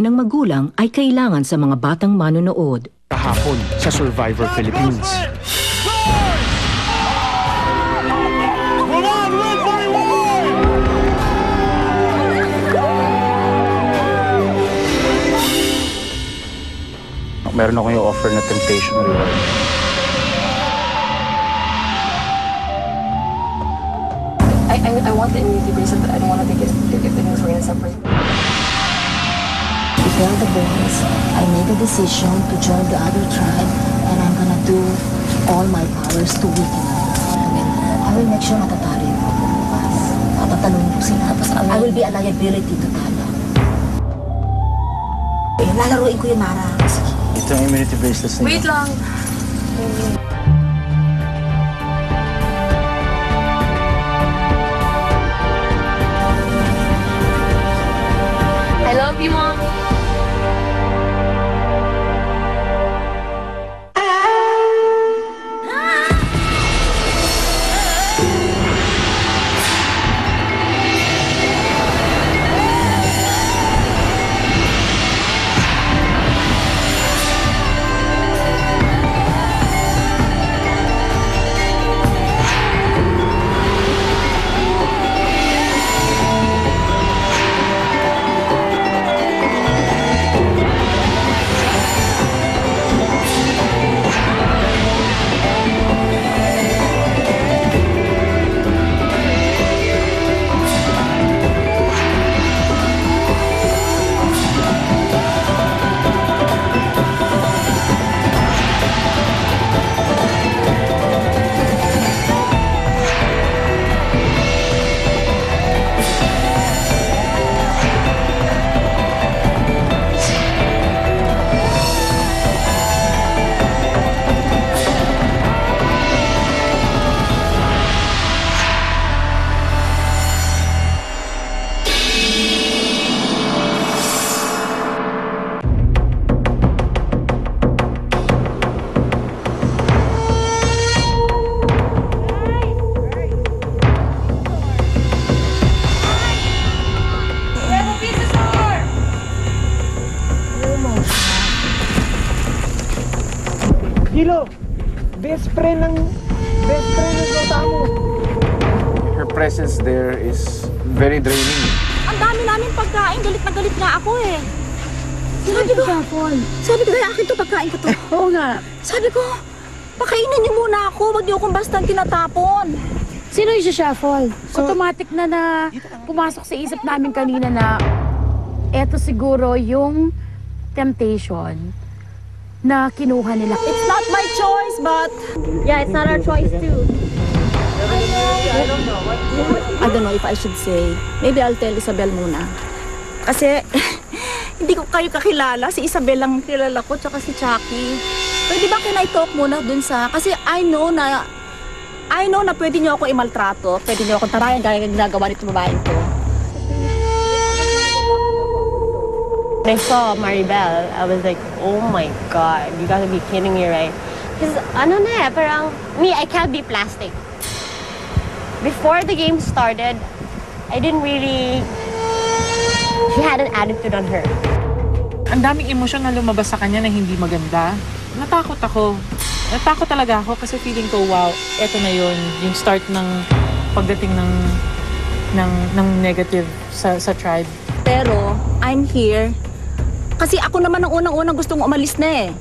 ng magulang ay kailangan sa mga batang manonood. Kahapon sa Survivor Philippines. Meron ako yung offer na temptation reward. I want the immunity bracelet, but I don't want to take it if the news were in separate. To tell the boys, I made a decision to join the other tribe, and I'm gonna do all my powers to weaken them. I will make sure matatalo yung ako bukas. Patatalon ko sila, tapos I will be a liability to Tala. Lalaruin ko yung Mara. Ito ang immunity bracelets niyo. Wait lang. I love you, Mom. Kilo, best friend ng bata mo. Her presence there is very draining. Ang dami namin pagkain, galit na galit nga ako eh. Sabi ko, kaya akin to, pagkain ko to. Oo nga. Sabi ko, pakainin niyo muna ako, wag niyo akong basta tinatapon. Sino yung shuffle? Automatic na pumasok sa isip namin kanina na eto siguro yung temptation na kinuha nila. It's not my choice, but Yeah, it's not our choice too. I don't know if I should say. Maybe I'll tell Isabel muna. Kasi hindi ko kayo kakilala. Si Isabel lang kilala ko, tsaka si Chucky. Pwede ba can I talk muna dun sa... Kasi I know na pwede niyo ako imaltrato. Pwede niyo akong tarayan gaya ng ginagawa nito babaeng to. When I saw Maribel, I was like, oh my God, you gotta be kidding me, right? Because parang, me, I can't be plastic. Before the game started, I didn't really, she had an attitude on her. Ang daming emosyon na lumabas sa kanya na hindi maganda. Natakot ako. Natakot talaga ako kasi feeling ko, wow, eto na yun, yung start ng pagdating ng negative sa tribe. Pero, I'm here. Kasi ako naman ang unang-unang gustong umalis na eh.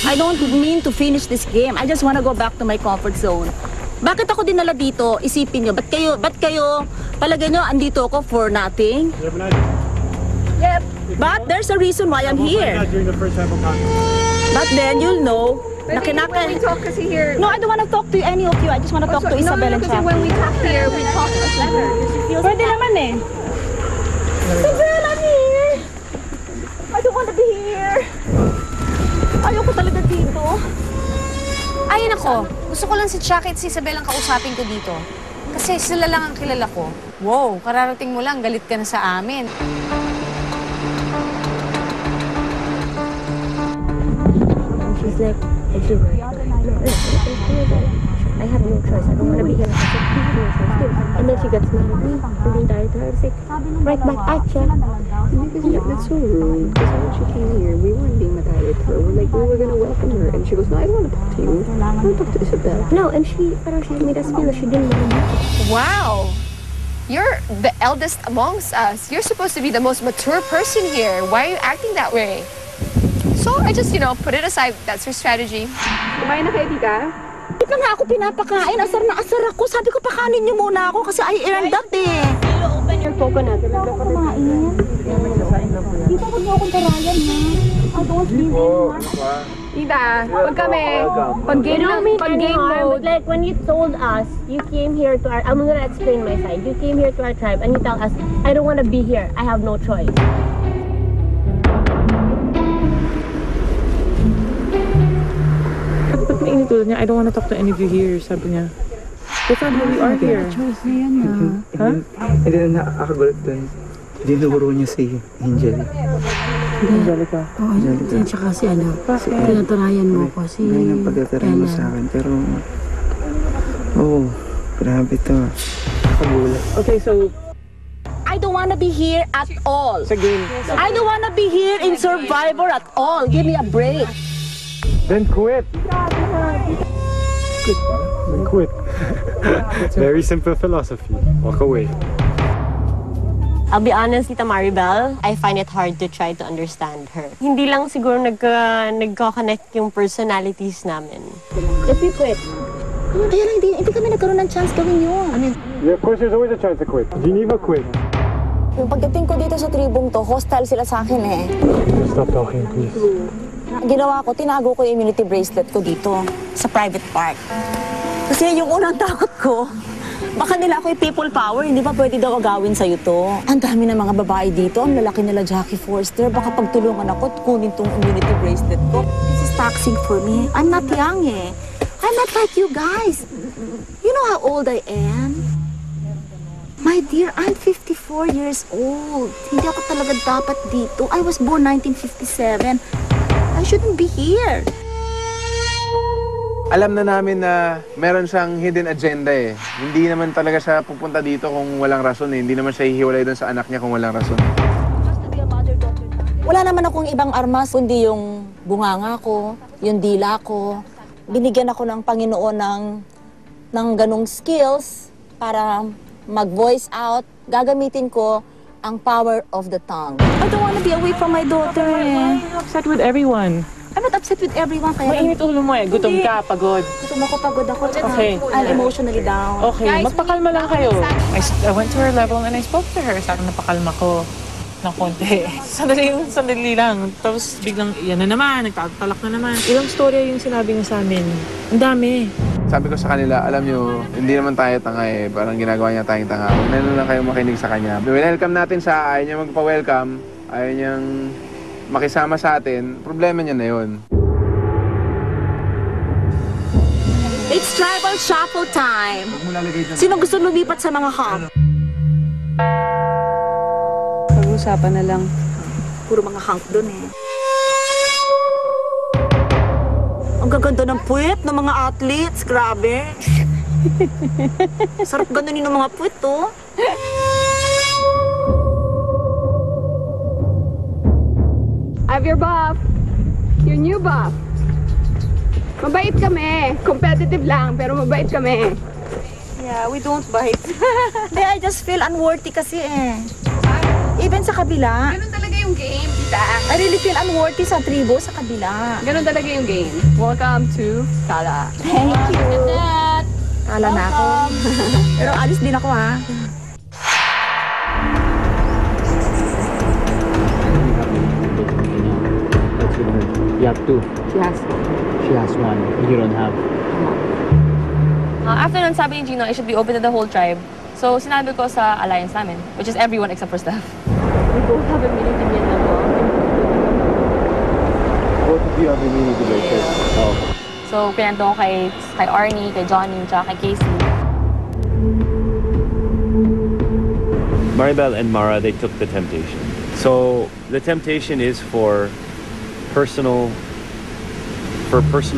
I don't mean to finish this game. I just wanna go back to my comfort zone. Bakit ako dinala dito? Isipin nyo, ba't kayo, palagay nyo, andito ako for nothing? Yep. But there's a reason why I'm here. But then you'll know, na When we talk kasi here... No, I don't wanna talk to any of you. I just wanna talk to Isabel and Chucky. When we talk here, we talk together. Pwede naman eh. Isabel, I'm here. I don't wanna be here. Ayoko talaga dito. Ay, nako. Gusto ko lang si Chucky at si Isabel ang kausapin ko dito. Kasi sila lang ang kilala ko. Wow, kararating mo lang, galit ka na sa amin. She's like, everywhere. I have no choice. I don't want to be here. I said, please have no choice too. And then she gets mad at me. And the entire time, I was like, right back at ya. That's so rude. Because when she came here, we weren't being mad at her. We're like, we were gonna welcome her. And she goes, no, I don't want to talk to you. I want to talk to Isabel. No, and she made us feel that she didn't want to be. Wow. You're the eldest amongst us. You're supposed to be the most mature person here. Why are you acting that way? So I just, put it aside. That's her strategy. Kumain na kayo, tita? Hindi pa nga ako pinapakain. Asar na asar ako. Sabi ko, pakanin niyo muna ako kasi I earned that eh. Open your coconut. Kumain. Dito ko niyo akong tarayan, ha? I don't leave anyone. Tita, pag game mode. Like when you told us, you came here to our, I'm gonna explain my side. You came here to our tribe and you tell us, I don't want to be here. I have no choice. Ba't mainit tulad niya? I don't want to talk to any of you here, sabi niya. That's not how we are here. Choice na yan, ha? Hindi na nakakagulat dun. Dinuro niya si Angel. Angelica. Oo, yan siya kasi tinatarayan mo ko si May napagtataray mo sa akin. Pero, grabe to. Nakagulat. Okay, so, I don't wanna be here at all. sa game. I don't wanna be here in Survivor at all. Give me a break. Then quit. Quit. Very simple philosophy. Walk away. I'll be honest, Tita Maribel, I find it hard to try to understand her. Hindi lang siguro nagka-connect yung personalities namin. If we quit, Kaya lang, hindi kami nagkaroon ng chance gawin yun. Yeah, of course, there's always a chance to quit. Geneva quit. Yung pagdating ko dito sa tribong to, hostile sila sa akin eh. Stop talking, please. Ginawa ko, tinago ko yung immunity bracelet ko dito sa private park. Kasi yung unang takot ko, baka nila ako yung people power, hindi pa pwede daw agawin sa'yo to. Ang dami ng mga babae dito, ang lalaki nila Jackie Forster, baka pagtulungan ako at kunin tong immunity bracelet ko. This is taxing for me. I'm not young eh. I'm not like you guys. You know how old I am? My dear, I'm 54 years old. Hindi ako talaga dapat dito. I was born 1957. I shouldn't be here. Alam na namin na meron siyang hidden agenda eh. Hindi naman talaga siya pupunta dito kung walang rason eh. Hindi naman siya hihiwalay doon sa anak niya kung walang rason. Wala naman akong ibang armas, kundi yung bunganga ko, yung dila ko. Binigyan ako ng Panginoon ng ganong skills para mag-voice out. Gagamitin ko ang power of the tongue. I don't wanna be away from my daughter eh. I'm upset with everyone. I'm not upset with everyone kaya Mainit ulo mo eh. Gutom ka, pagod. gutom ako, pagod ako. Okay. I'm emotionally down. Okay, magpakalma lang kayo. I went to her level and I spoke to her. Sabi napakalma ko ng konti. Sandali lang. Tapos biglang, yan na naman, nagtatalak na naman. Ilang storya yung sinabi niya sa amin. Ang dami. Sabi ko sa kanila, alam nyo, hindi naman tayo tanga eh. Parang ginagawa niya tayong tanga. Huwag na lang kayo makinig sa kanya. Welcome natin siya, ayaw niya magpa-welcome. Ayaw niyang makisama sa atin. Problema niya na yun. It's tribal shuffle time. Sino gusto lumipat sa mga hub? Pag-usapan na lang. Puro mga hunk doon eh. Ang gaganda ng puwet ng mga athletes. Grabe. Sarap ganunin ng mga puwet to. I have your buff. Your new buff. Mabait kami. Competitive lang, pero mabait kami. Yeah, we don't bite. Hindi, I just feel unworthy kasi eh. Even sa kabila. Ganun talaga yung game, tita. I really feel unworthy sa tribo sa kabila. Ganun talaga yung game. Welcome to Kala. Thank you. Kala na ako. Pero alis din ako ha. You have two. She has She has one. You don't have. After nun, sabi ni Gino, I should be open to the whole tribe. So, sinabi ko sa alliance namin, which is everyone except for Steph. we both have a mini opinion na to. Both of you have a meaning to their shirt. Oh. So, pinanto ko kay Arnie, kay Johnny, tsaka kay Casey. Maribel and Mara, they took the temptation. So the temptation is for personal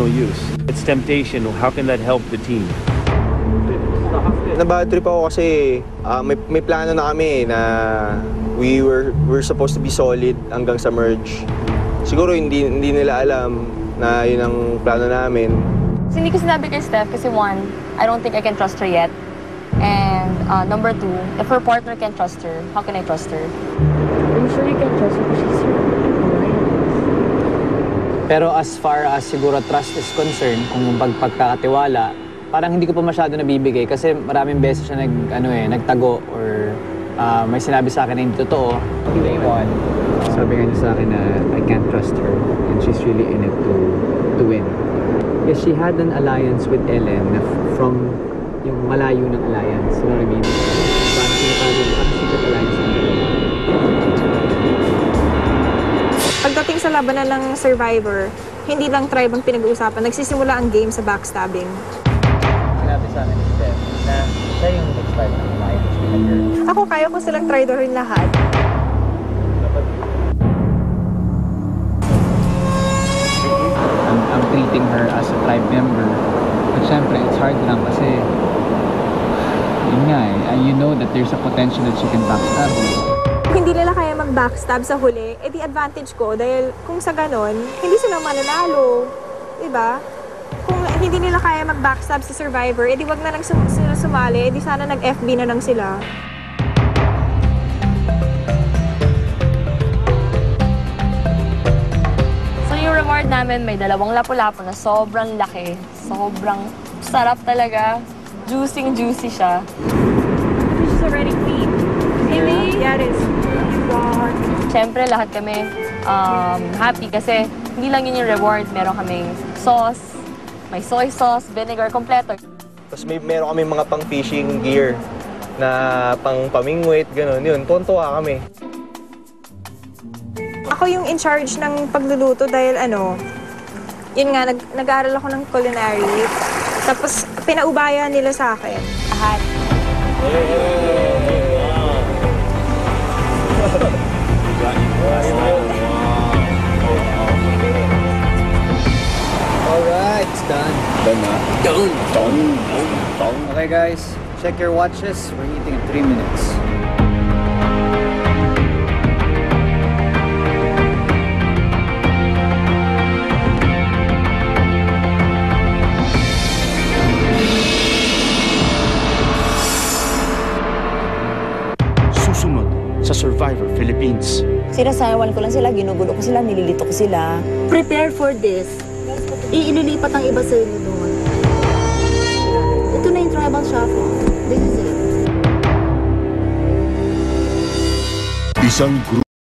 use. It's temptation. How can that help the team? Na-bad trip ako kasi may plano na kami na we're supposed to be solid hanggang sa merge. Siguro hindi nila alam na yun ang plano namin. Hindi ko sinabi kay Steph kasi one, I don't think I can trust her yet. And number two, if her partner can trust her, how can I trust her? I'm sure you can trust her because she's your Pero as far as siguro trust is concerned, kung pagkakatiwala, parang hindi ko pa masyado nabibigay kasi maraming beses siya nagtago or may sinabi sa akin na hindi totoo. Day one, sabi nga niya sa akin na I can't trust her and she's really in it to win. Yes, she had an alliance with Ellen from yung malayo ng alliance. You know what I mean? Parang sinatago, parang secret alliance ng Ellen. Pagdating sa labanan ng Survivor, hindi lang tribe ang pinag-uusapan. Nagsisimula ang game sa backstabbing. Sinabi sa akin ni Steph na siya yung nag-start ng alliance with her. Ako, kaya ko silang traidorin lahat. I'm treating her as a tribe member. But syempre, it's hard lang kasi yun nga you know that there's a potential that she can backstab you. Kung hindi nila kaya mag-backstab sa huli, di advantage ko dahil kung sa ganon, hindi sila mananalo. Diba? Kung hindi nila kaya mag-backstab sa Survivor, di wag na lang sila sumali, di sana nag-FB na lang sila. So yung reward namin, may 2 lapu-lapu na sobrang laki. Sobrang sarap talaga. Juicy siya. Fish is already clean. Really? Yeah, it is. Siyempre, lahat kami happy kasi hindi lang yun yung reward. Meron kaming sauce, may soy sauce, vinegar, kompleto. Tapos meron kami mga pang-fishing gear na pang-pamingwit, gano'n. Yun, tuwan-tuwa kami. Ako yung in charge ng pagluluto dahil yun nga, nag-aaral ako ng culinary. Tapos, pinaubayan nila sa akin. Lahat. Alright, it's done. Done na? Done. Okay guys, check your watches. We're eating in 3 minutes. Susunod sa Survivor Philippines. Sinasayawan ko lang sila, ginugulo ko sila, nililito ko sila. Prepare for this. Iililipat ang iba sa inyo doon. Ito na yung tribal shuffle. This is it. Isang